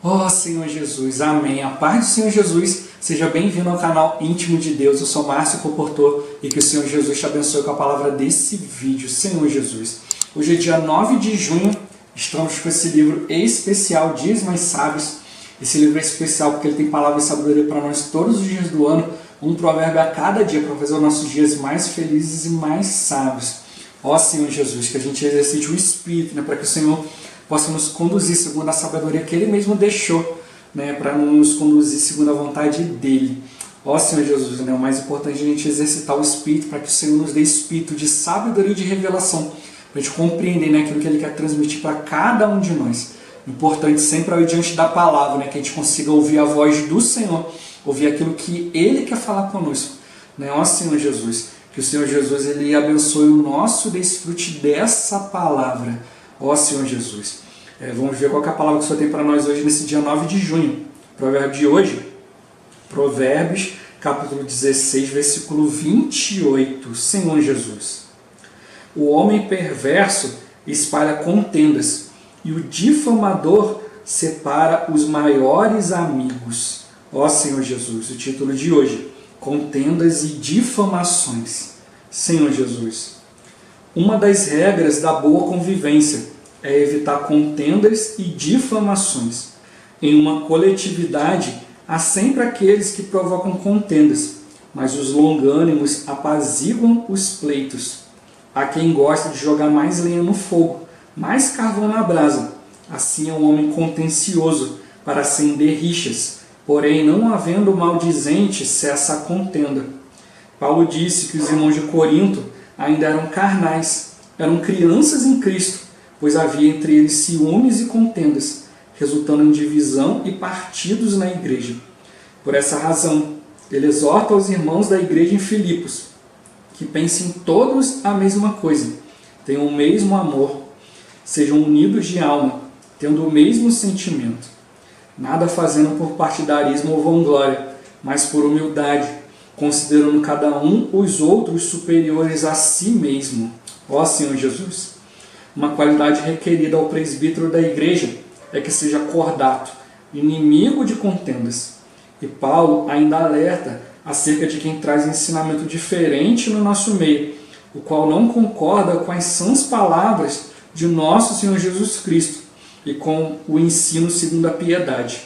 Oh Senhor Jesus, amém. A paz do Senhor Jesus, seja bem-vindo ao canal Íntimo de Deus. Eu sou Márcio Comportor e que o Senhor Jesus te abençoe com a palavra desse vídeo. Senhor Jesus, hoje é dia 9 de junho, estamos com esse livro especial, Dias Mais Sábios. Esse livro é especial porque ele tem palavra e sabedoria para nós todos os dias do ano, um provérbio a cada dia para fazer os nossos dias mais felizes e mais sábios. Ó Senhor Jesus, que a gente exercite o Espírito, para que o Senhor possa nos conduzir segundo a sabedoria que Ele mesmo deixou, para nos conduzir segundo a vontade dEle. Ó Senhor Jesus, o mais importante é a gente exercitar o Espírito, para que o Senhor nos dê espírito de sabedoria e de revelação, para a gente compreender aquilo que Ele quer transmitir para cada um de nós. Importante sempre ao diante da palavra, que a gente consiga ouvir a voz do Senhor, ouvir aquilo que Ele quer falar conosco. Ó Senhor Jesus, que o Senhor Jesus Ele abençoe o nosso desfrute dessa palavra. Ó Senhor Jesus, vamos ver qual é a palavra que o Senhor tem para nós hoje, nesse dia 9 de junho. O provérbio de hoje, Provérbios, capítulo 16, versículo 28. Senhor Jesus, o homem perverso espalha contendas, e o difamador separa os maiores amigos. Ó Senhor Jesus, o título de hoje, contendas e difamações. Senhor Jesus, uma das regras da boa convivência é evitar contendas e difamações. Em uma coletividade, há sempre aqueles que provocam contendas, mas os longânimos apaziguam os pleitos. Há quem gosta de jogar mais lenha no fogo, mais carvão na brasa. Assim é um homem contencioso para acender rixas, porém, não havendo maldizente, cessa a contenda. Paulo disse que os irmãos de Corinto ainda eram carnais, eram crianças em Cristo, pois havia entre eles ciúmes e contendas, resultando em divisão e partidos na igreja. Por essa razão, ele exorta aos irmãos da igreja em Filipos que pensem todos a mesma coisa, tenham o mesmo amor, sejam unidos de alma, tendo o mesmo sentimento, nada fazendo por partidarismo ou vanglória, mas por humildade, considerando cada um os outros superiores a si mesmo. Ó Senhor Jesus, uma qualidade requerida ao presbítero da igreja é que seja cordato, inimigo de contendas. E Paulo ainda alerta acerca de quem traz ensinamento diferente no nosso meio, o qual não concorda com as sãs palavras de nosso Senhor Jesus Cristo e com o ensino segundo a piedade.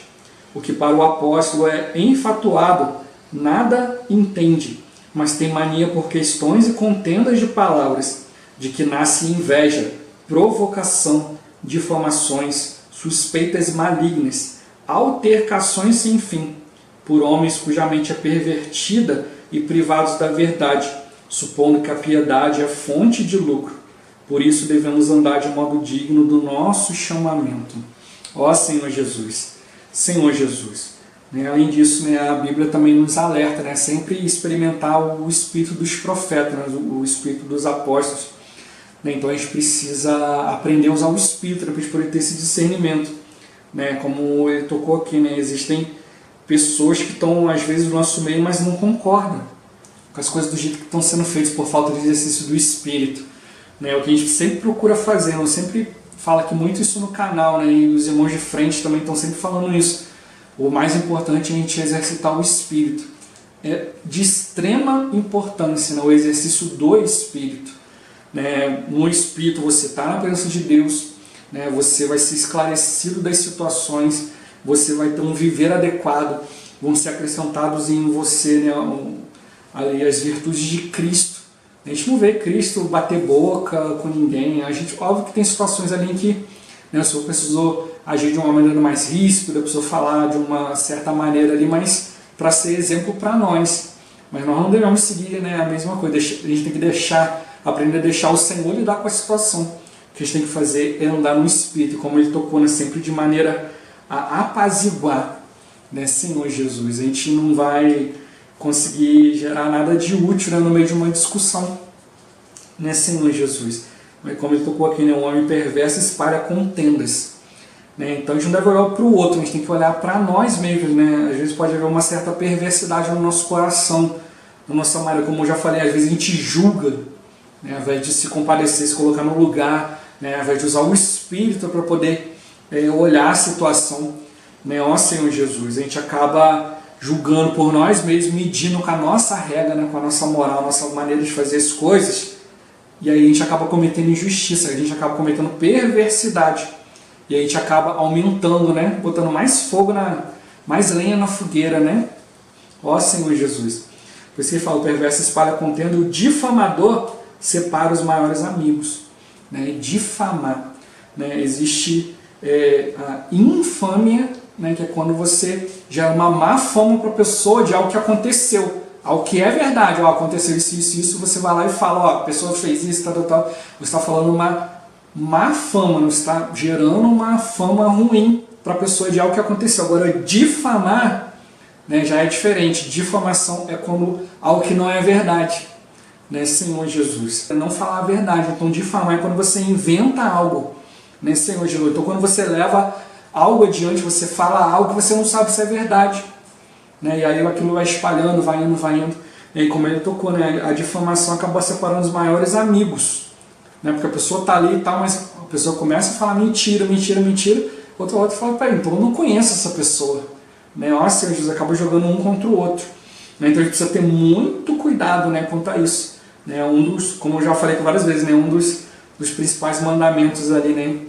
O que para o apóstolo é enfatuado, nada entende, mas tem mania por questões e contendas de palavras, de que nasce inveja, provocação, difamações, suspeitas malignas, altercações sem fim, por homens cuja mente é pervertida e privados da verdade, supondo que a piedade é fonte de lucro. Por isso devemos andar de modo digno do nosso chamamento. Ó Senhor Jesus, Senhor Jesus. Além disso, a Bíblia também nos alerta, sempre experimentar o espírito dos profetas, o espírito dos apóstolos. Então a gente precisa aprender a usar o Espírito para a gente poder ter esse discernimento. Como ele tocou aqui, existem pessoas que estão às vezes no nosso meio, mas não concordam com as coisas do jeito que estão sendo feitas por falta de exercício do Espírito. O que a gente sempre procura fazer, eu sempre falo aqui muito isso no canal, e os irmãos de frente também estão sempre falando isso. O mais importante é a gente exercitar o Espírito. É de extrema importância o exercício do Espírito. No Espírito você está na presença de Deus, você vai ser esclarecido das situações, você vai ter um viver adequado, vão ser acrescentados em você ali as virtudes de Cristo. A gente não vê Cristo bater boca com ninguém, óbvio que tem situações ali em que o Senhor precisou agir de uma maneira mais ríspida, precisou falar de uma certa maneira ali, mas para ser exemplo para nós. Mas nós não devemos seguir a mesma coisa, a gente tem que aprender a deixar o Senhor lidar com a situação. O que a gente tem que fazer é andar no Espírito, como Ele tocou, sempre de maneira a apaziguar, Senhor Jesus. A gente não vai conseguir gerar nada de útil no meio de uma discussão, Senhor Jesus. Mas como Ele tocou aqui, um homem perverso espalha contendas. Então a gente não deve olhar para o outro, a gente tem que olhar para nós mesmos. Às vezes pode haver uma certa perversidade no nosso coração, na nossa maneira, como eu já falei, às vezes a gente julga, ao invés de se compadecer, se colocar no lugar, ao invés de usar o Espírito para poder olhar a situação. né? Ó Senhor Jesus, a gente acaba julgando por nós mesmos, medindo com a nossa regra, né? Com a nossa moral, a nossa maneira de fazer as coisas, e aí a gente acaba cometendo injustiça, a gente acaba cometendo perversidade, e a gente acaba aumentando, né? Botando mais fogo, mais lenha na fogueira, né? Ó Senhor Jesus. Por isso que ele fala, o perverso espalha contenda, e o difamador separa os maiores amigos, né? Difamar, né? Existe a infâmia, né? Que é quando você gera uma má fama para a pessoa de algo que aconteceu, algo que é verdade. Ó, aconteceu isso, você vai lá e fala, ó, a pessoa fez isso, tal. Você está falando uma má fama, não está gerando uma fama ruim para a pessoa de algo que aconteceu. Agora, difamar, né, já é diferente. Difamação é como algo que não é verdade, né, Senhor Jesus. Não falar a verdade. Então, difamar é quando você inventa algo, né, Senhor Jesus. Então, quando você leva algo adiante, você fala algo que você não sabe se é verdade, né, e aí aquilo vai espalhando, vai indo. E aí, como ele tocou, né, a difamação acaba separando os maiores amigos, né, porque a pessoa está ali e tal, mas a pessoa começa a falar mentira, outra fala, peraí, então eu não conheço essa pessoa, né? Ó Senhor Jesus, acaba jogando um contra o outro, né? Então a gente precisa ter muito cuidado, né, quanto a isso, né? Como eu já falei várias vezes, né, um dos principais mandamentos ali, né,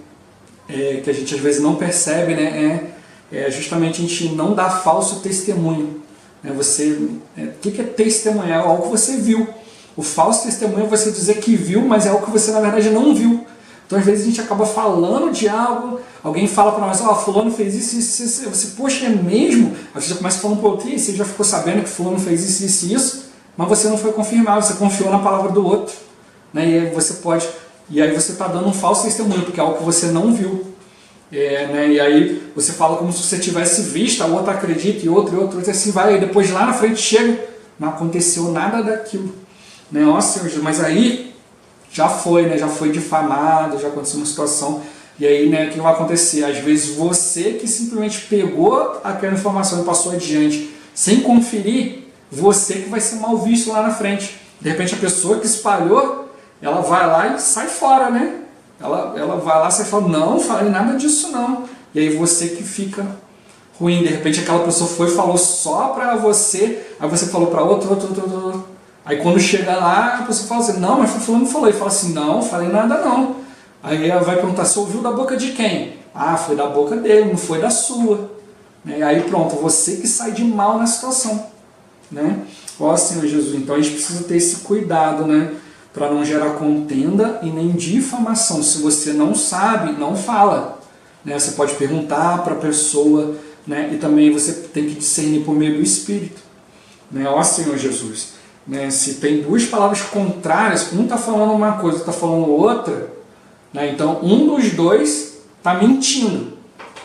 que a gente às vezes não percebe, né, é justamente a gente não dar falso testemunho, né? O que é testemunhar? É algo que você viu. O falso testemunho é você dizer que viu, mas é algo que você na verdade não viu. Então às vezes a gente acaba falando de algo, alguém fala para nós, ó, fulano fez isso, você, poxa, é mesmo? Aí você começa falando para outro, e você já ficou sabendo que fulano fez isso, mas você não foi confirmar, você confiou na palavra do outro, né? E aí você está dando um falso testemunho, porque é algo que você não viu. Né? E aí você fala como se você tivesse visto, a outra acredita, e outro, assim vai, e depois lá na frente chega, não aconteceu nada daquilo, né? Nossa, mas aí já foi, né? Já foi difamado, já aconteceu uma situação, e aí, né, o que vai acontecer? Às vezes você que simplesmente pegou aquela informação e passou adiante sem conferir, você que vai ser mal visto lá na frente. De repente a pessoa que espalhou, ela vai lá e sai fora, né? Ela vai lá e sai fora, não falei nada disso não. E aí você que fica ruim. De repente aquela pessoa foi e falou só pra você, aí você falou pra outro. Aí quando chega lá, a pessoa fala assim, não, mas fulano falou. E fala assim, não, falei nada não. Aí ela vai perguntar, você ouviu da boca de quem? Ah, foi da boca dele, não foi da sua. Né? Aí pronto, você que sai de mal na situação. Né? Ó Senhor Jesus, então a gente precisa ter esse cuidado, né? Para não gerar contenda e nem difamação. Se você não sabe, não fala. Né? Você pode perguntar para a pessoa, né? E também você tem que discernir por meio do Espírito. Né? Ó Senhor Jesus. Né? Se tem duas palavras contrárias, um está falando uma coisa, está falando outra, né? Então um dos dois está mentindo.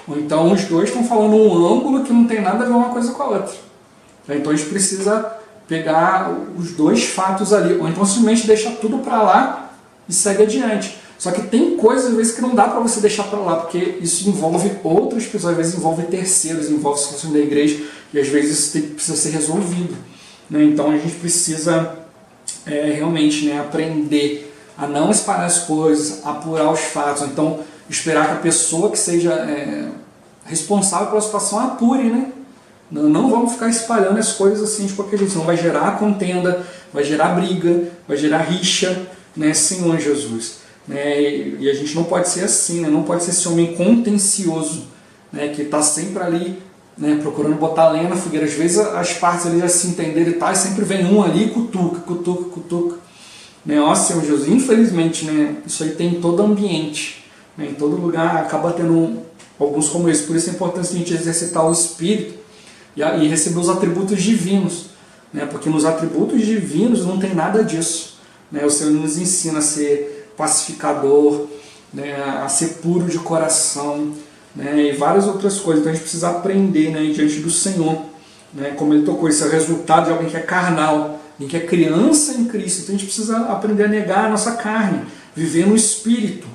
Ou então os dois estão falando um ângulo que não tem nada a ver uma coisa com a outra. Então a gente precisa pegar os dois fatos ali, ou então simplesmente deixar tudo para lá e segue adiante. Só que tem coisas às vezes que não dá para você deixar para lá, porque isso envolve outras pessoas, às vezes envolve terceiros, envolve situações da igreja, e às vezes isso precisa ser resolvido. Né? Então a gente precisa realmente, né, aprender a não espalhar as coisas, apurar os fatos, então esperar que a pessoa que seja responsável pela situação apure, né? Não vamos ficar espalhando as coisas assim de qualquer jeito, senão vai gerar contenda, vai gerar briga, vai gerar rixa, né, Senhor Jesus. Né? E a gente não pode ser assim, né? Não pode ser esse homem contencioso, né, que está sempre ali, né, procurando botar lenha na fogueira. Às vezes as partes ali já se entenderam e tal, e sempre vem um ali e cutuca. Né? Ó Senhor Jesus, infelizmente, né, isso aí tem em todo ambiente, né, em todo lugar acaba tendo alguns como esse. Por isso a importância de a gente exercitar o Espírito e receber os atributos divinos, né? Porque nos atributos divinos não tem nada disso, né? O Senhor nos ensina a ser pacificador, né? A ser puro de coração, né? E várias outras coisas. Então a gente precisa aprender, né, diante do Senhor, né? Como ele tocou, isso é o resultado de alguém que é carnal, alguém que é criança em Cristo. Então a gente precisa aprender a negar a nossa carne, viver no Espírito,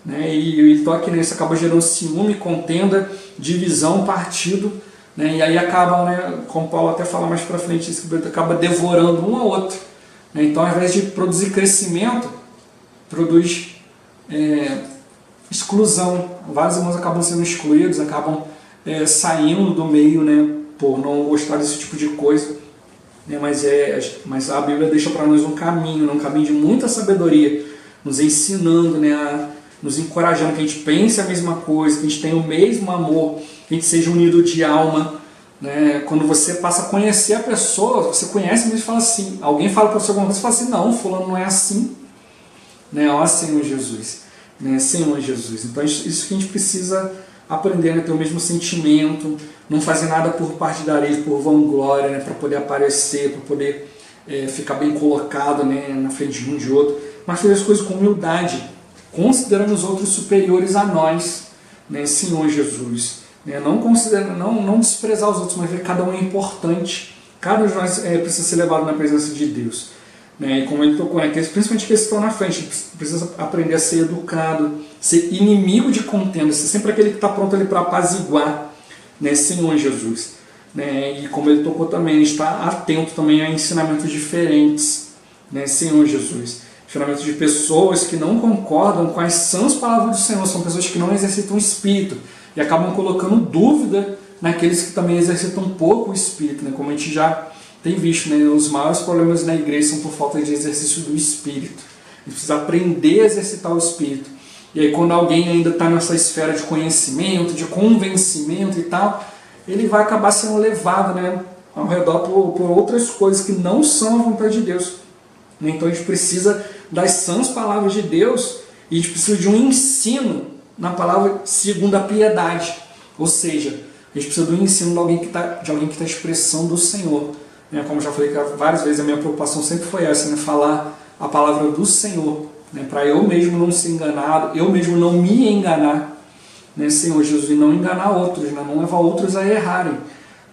né? E toque nisso acaba gerando ciúme, contenda, divisão, partido, né? E aí acaba, né, como Paulo até fala mais para frente, isso acaba devorando um ao outro, né? Então ao invés de produzir crescimento, produz exclusão. Vários irmãos acabam sendo excluídos, acabam saindo do meio, né, por não gostar desse tipo de coisa, né, mas a Bíblia deixa para nós um caminho, né, um caminho de muita sabedoria, nos ensinando, né, nos encorajando que a gente pense a mesma coisa, que a gente tenha o mesmo amor, que a gente seja unido de alma, né? Quando você passa a conhecer a pessoa, você conhece mesmo e fala assim, alguém fala para você alguma coisa, você fala assim, não, fulano não é assim, né? Ó Senhor Jesus, né? Senhor Jesus. Então isso que a gente precisa aprender, né? Ter o mesmo sentimento, não fazer nada por partidarismo, por vanglória, né? Para poder aparecer, para poder ficar bem colocado, né? Na frente de um de outro, mas fazer as coisas com humildade, considerando os outros superiores a nós, né? Senhor Jesus. Não desprezar os outros, mas ver que cada um é importante. Cada um de nós precisa ser levado na presença de Deus. Né? E como ele tocou, né? Principalmente aqueles que estão na frente, a gente precisa aprender a ser educado, ser inimigo de contenda, ser sempre aquele que está pronto ali para apaziguar, né? Senhor Jesus. Né? E como ele tocou também, estar atento também a ensinamentos diferentes, né? Senhor Jesus. Ensinamentos de pessoas que não concordam com as sãs palavras do Senhor, são pessoas que não exercitam o Espírito, e acabam colocando dúvida naqueles que também exercitam pouco o Espírito, né? Como a gente já tem visto, né? Os maiores problemas na igreja são por falta de exercício do Espírito. A gente precisa aprender a exercitar o Espírito. E aí quando alguém ainda está nessa esfera de conhecimento, de convencimento e tal, ele vai acabar sendo levado, né, ao redor por outras coisas que não são a vontade de Deus. Então a gente precisa das sãs palavras de Deus e a gente precisa de um ensino na palavra segundo a piedade, ou seja, a gente precisa do ensino de alguém que está expressando do Senhor, né? Como já falei várias vezes, a minha preocupação sempre foi essa, né? Falar a palavra do Senhor, né? Para eu mesmo não ser enganado, eu mesmo não me enganar, né? Senhor Jesus, e não enganar outros, né? Não levar outros a errarem,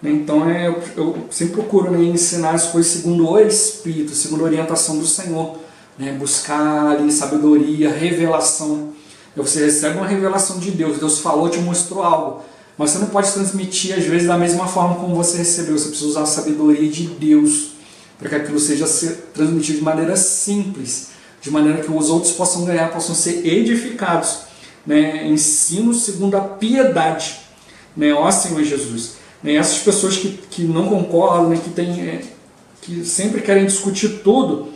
né? Então eu sempre procuro, né, ensinar as coisas segundo o Espírito, segundo a orientação do Senhor, né? Buscar ali sabedoria, revelação. Você recebe uma revelação de Deus, Deus falou, te mostrou algo, mas você não pode transmitir às vezes da mesma forma como você recebeu, você precisa usar a sabedoria de Deus para que aquilo seja transmitido de maneira simples, de maneira que os outros possam ganhar, possam ser edificados, né? Ensino segundo a piedade, né? Ó Senhor Jesus, né? Essas pessoas que não concordam, né? Que sempre querem discutir tudo,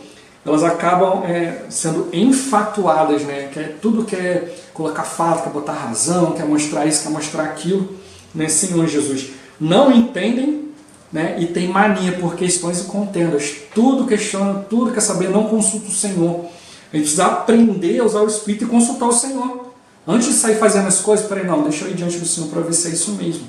elas acabam sendo enfatuadas, né? Tudo quer colocar fato, quer botar razão, quer mostrar isso, quer mostrar aquilo, né? Senhor Jesus. Não entendem, né? E tem mania por questões e contendas. Tudo questiona, tudo quer saber, não consulta o Senhor. A gente precisa aprender a usar o Espírito e consultar o Senhor. Antes de sair fazendo as coisas, peraí, não, deixa eu ir diante do Senhor para ver se é isso mesmo.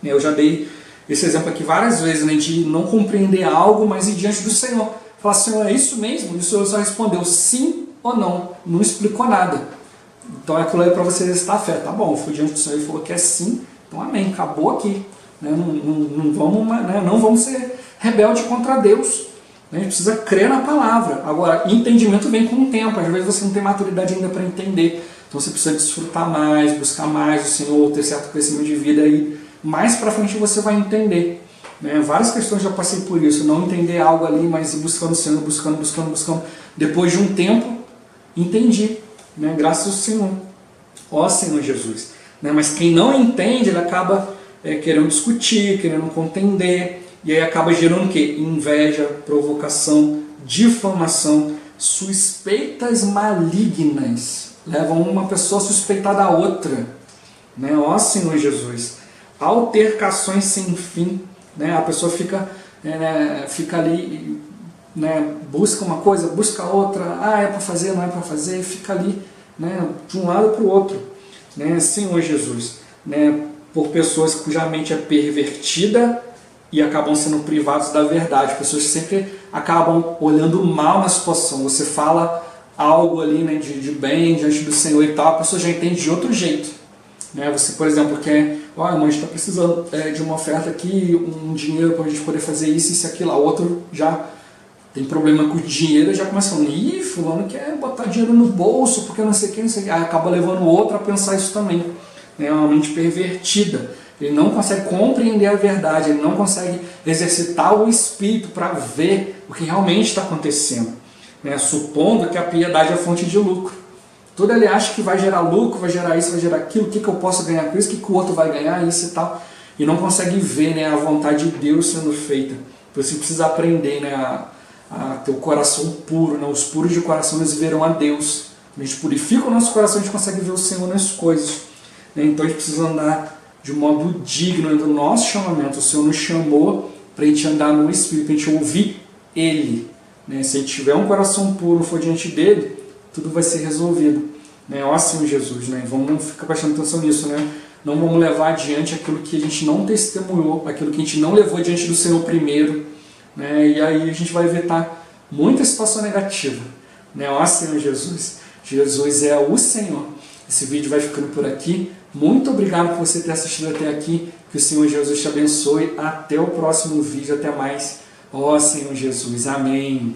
Eu já dei esse exemplo aqui várias vezes, né? De não compreender algo, mas ir diante do Senhor. Falar, Senhor, é isso mesmo? E o Senhor só respondeu sim ou não. Não explicou nada. Então aquilo aí para você exercitar a fé. Tá bom, eu fui diante do Senhor e falou que é sim. Então amém, acabou aqui. Né? Não vamos ser rebelde contra Deus. A gente precisa crer na palavra. Agora, entendimento vem com o tempo. Às vezes você não tem maturidade ainda para entender. Então você precisa desfrutar mais, buscar mais o Senhor, ter certo crescimento de vida. E mais para frente você vai entender. Várias questões já passei por isso, não entender algo ali, mas ir buscando o Senhor, buscando. Depois de um tempo, entendi, né? Graças ao Senhor. Ó Senhor Jesus. Mas quem não entende, ele acaba querendo discutir, querendo contender, e aí acaba gerando o quê? Inveja, provocação, difamação, suspeitas malignas. Levam uma pessoa a suspeitar da outra. Ó Senhor Jesus. Altercações sem fim. A pessoa fica ali, busca uma coisa, busca outra, é para fazer, não é para fazer, fica ali, de um lado para o outro, Senhor Jesus, por pessoas cuja mente é pervertida e acabam sendo privados da verdade, pessoas que sempre acabam olhando mal na situação. Você fala algo ali, de bem diante do Senhor e tal, a pessoa já entende de outro jeito. Você, por exemplo, quer, a gente está precisando de uma oferta aqui, um dinheiro para a gente poder fazer isso, isso e aquilo. A outro já tem problema com o dinheiro e já começa falando, fulano quer botar dinheiro no bolso, porque não sei o que, não sei o que. Aí acaba levando o outro a pensar isso também. É uma mente pervertida. Ele não consegue compreender a verdade, ele não consegue exercitar o Espírito para ver o que realmente está acontecendo. Supondo que a piedade é fonte de lucro. Tudo ele acha que vai gerar lucro, vai gerar isso, vai gerar aquilo, o que eu posso ganhar com isso, o que o outro vai ganhar, isso e tal. E não consegue ver, né, a vontade de Deus sendo feita. Você precisa aprender, né, a ter o coração puro. Né? Os puros de coração, eles verão a Deus. A gente purifica o nosso coração, a gente consegue ver o Senhor nas coisas. Né? Então a gente precisa andar de modo digno do nosso chamamento. O Senhor nos chamou para a gente andar no Espírito, para a gente ouvir Ele. Né? Se a gente tiver um coração puro, for diante dele, tudo vai ser resolvido. Né? Ó Senhor Jesus, né? Vamos ficar prestando atenção nisso. Né? Não vamos levar adiante aquilo que a gente não testemunhou, aquilo que a gente não levou diante do Senhor primeiro. Né? E aí a gente vai evitar muita situação negativa. Né? Ó Senhor Jesus. Jesus é o Senhor. Esse vídeo vai ficando por aqui. Muito obrigado por você ter assistido até aqui. Que o Senhor Jesus te abençoe. Até o próximo vídeo. Até mais. Ó Senhor Jesus. Amém.